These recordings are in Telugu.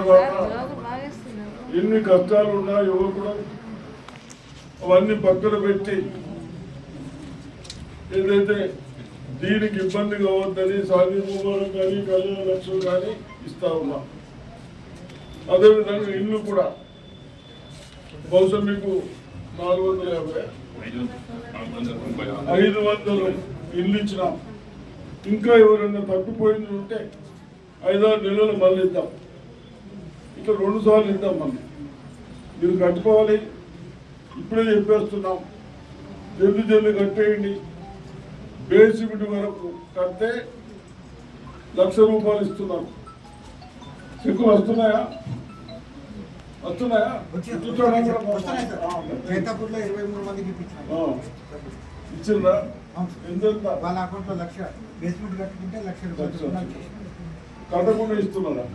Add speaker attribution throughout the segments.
Speaker 1: తర్వాత ఎన్ని కష్టాలు ఉన్నా యువకుడు అవన్నీ పక్కన పెట్టి ఏదైతే దీనికి ఇబ్బంది కావద్దని సాధింపురం కానీ కళ్యాణ లక్ష్యం కానీ ఇస్తా ఉన్నా. అదేవిధంగా ఇల్లు కూడా బహుశా మీకు 450 500 ఇల్లు ఇచ్చినాం. ఇంకా ఎవరైనా తప్పిపోయింది ఉంటే 5-6 నెలలు మళ్ళీ ఇద్దాం. ఇట్లా 2 సార్లు ఇద్దాం. మళ్ళీ మీరు కట్టుకోవాలి. ఇప్పుడే చెప్పేస్తున్నాం, జల్ది కట్టేయండి. బేసిక్ వరకు కడితే ₹1,00,000 ఇస్తున్నాం. చెక్కులు వస్తున్నాయా? ఇచ్చిందా? ఎంత
Speaker 2: వాళ్ళ అకౌంట్ లో 1,00,000 బేస్మెంట్ కట్టుకుంటే ₹1,00,000
Speaker 1: కట్టకుండా ఇస్తున్నారా?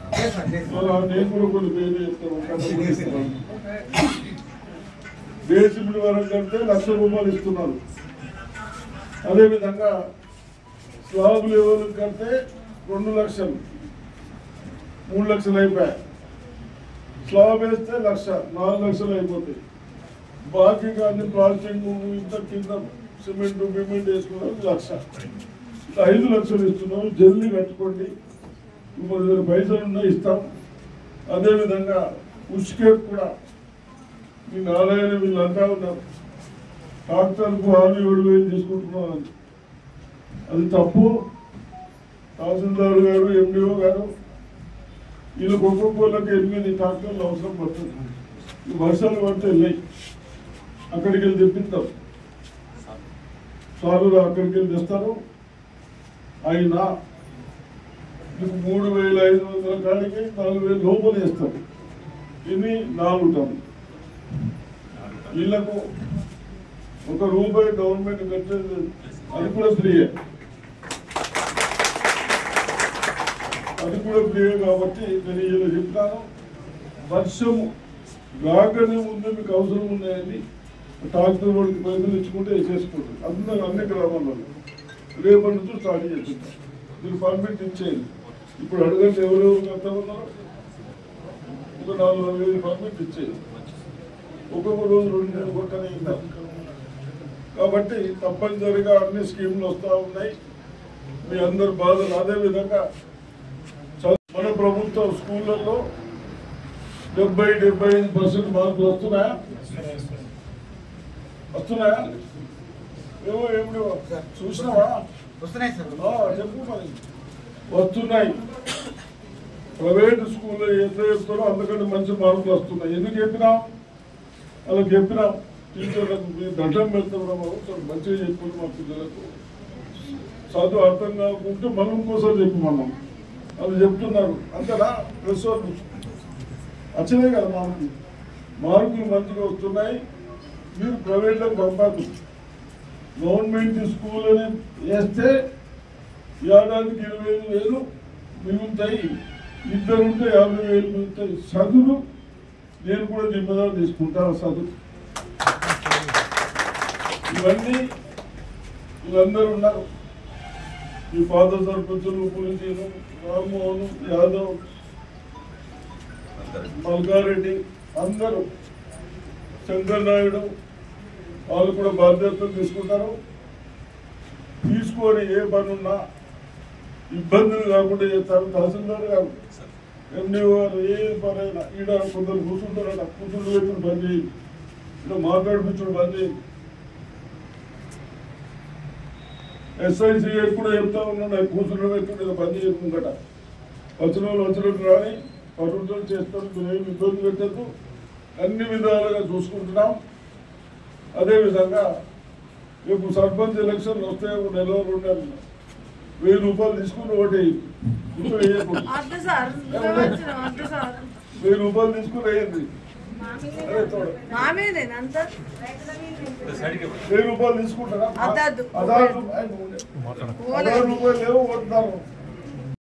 Speaker 1: నేను కూడా కొన్ని పేరు చెప్తాను. బేసిక్ వరకు కడితే ₹1,00,000 ఇస్తున్నారు. అదేవిధంగా స్లాబ్ లెవెల్ కడితే 2 లక్షలు 3 లక్షలు అయిపోయాయి. స్లాబ్ వేస్తే 1,00,000 4 లక్షలు అయిపోతాయి. బాకీ కానీ ప్లాస్టింగ్ ఇంత కింద సిమెంట్ బిమెంట్ వేసుకున్నారు 1,00,000. 5 లక్షలు ఇస్తున్నాం. జల్దీ కట్టుకోండి. 30,000 పైసలు ఉన్నా ఇస్తాం. అదేవిధంగా ఉష్కేప్ కూడా మీ నారాయణ వీళ్ళంతా ఉన్నారు. డాక్టర్కు 6,000 తీసుకుంటున్నాం. అది తప్పు. తహసీల్దార్ గారు, ఎండిఓ గారు వీళ్ళకి ఒక్కొక్కళ్ళకి 8 ట్రాక్టర్లు అవసరం పడుతుంది. వర్షాలు పడితే వెళ్ళాయి. అక్కడికి వెళ్ళి తెప్పిస్తాం. సార్లు అక్కడికి వెళ్ళి తెస్తారు. అయినా మీకు 3,500 కాడికి 4,000 లోపల వేస్తాం. ఇది 4 టన్నులు. వీళ్ళకు ₹1 గవర్నమెంట్ కట్టేది అది కూడా ఫ్రీయే. కాబట్టి నేను ఇలా చెప్తాను. వర్షము రాగానే ముందే మీకు అవసరం ఉన్నాయని ట్రాక్టర్ వాడికి పైసలు ఇచ్చుకుంటే వేసేసుకుంటారు. అందరూ అన్ని గ్రామాల్లో రేపటి నుంచి స్టార్ట్ చేస్తుంటారు. మీరు పర్మిట్ ఇచ్చేయండి. ఇప్పుడు అడగండి ఎవరెవరు కడతా ఉన్నారో. ఒక 4,000 పర్మిట్ ఇచ్చేయండి. ఒక్కొక్క రోజు 2 కొట్టనే ఇద్దాం. కాబట్టి తప్పనిసరిగా అన్ని స్కీములు వస్తూ ఉన్నాయి. మీ అందరు బాధలు. అదేవిధంగా మన ప్రభుత్వ స్కూళ్ళల్లో 70-75% మార్కులు వస్తున్నాయా? ఏమో ఏమిటో చూసినావా?
Speaker 2: వస్తున్నాయి సార్.
Speaker 1: చెప్పు మరి. వస్తున్నాయి. ప్రైవేట్ స్కూల్లో ఎంత చెప్తారో అంతకంటే మంచి మార్కులు వస్తున్నాయి. ఎందుకు చెప్పినాం? అలా చెప్పినాం. టీచర్లకు మీరు దండం పెడతాం. మంచిగా చెప్పుకుంటే మా పిల్లలకు చదువు అర్థం కాకుంటే మనం ఇంకోసారి చెప్పమన్నాం. అది చెప్తున్నారు. అంతేనా? ప్రెస్ వాళ్ళు వచ్చినాయి కదా మార్కులు మంచిగా వస్తున్నాయి. మీరు ప్రైవేట్లకు పంపాలి. గవర్నమెంట్ స్కూల్ అని వేస్తే ఏడాదికి 25,000 మిగులుతాయి. 2 ఉంటే 50,000 మిగులుతాయి. చదువు నేను కూడా జిమ్మదారు తీసుకుంటాను. చదువు ఇవన్నీ వీళ్ళందరూ ఉన్నారు. ఈ పాత సర్పంచులు, పులిసీలు, రామ్మోహన్ యాదవ్, మల్కారెడ్డి అందరూ, శంకర్ నాయుడు వాళ్ళు కూడా బాధ్యతలు తీసుకుంటారు. తీసుకొని ఏ పనున్నా ఇబ్బందులు కాకుండా చేస్తారు. తహసీల్దార్ గారు, ఎండిఓ గారు ఏ పనైనా ఈడ కొందరు కూర్చుంటారట. కూర్చుంటూ పెట్టుకుని బంద్ చేయండి. ఇక్కడ మాట్లాడిపించుడు బంద్ చేయండి. SIC కూడా చెప్తా ఉన్నాడు. కూర్చుంటూ పెట్టుకుంటే బంద్ చేయకుండా వచ్చిన వాళ్ళు రాని పనులు చేస్తారు. మీరు ఏమి ఇబ్బంది పెట్టద్దు. అన్ని విధాలుగా చూసుకుంటున్నాం. అదేవిధంగా రేపు సర్పంచ్ ఎలక్షన్లు వస్తే 1 నెల 2 నెలలు ₹1,000 తీసుకుని ఓటేయండి. ఇప్పుడు వేయకూడదు. ₹1,000 తీసుకుని వేయండి. ₹1,000 తీసుకుంటారా? ₹1,000 లేవు ఓటున్నారు.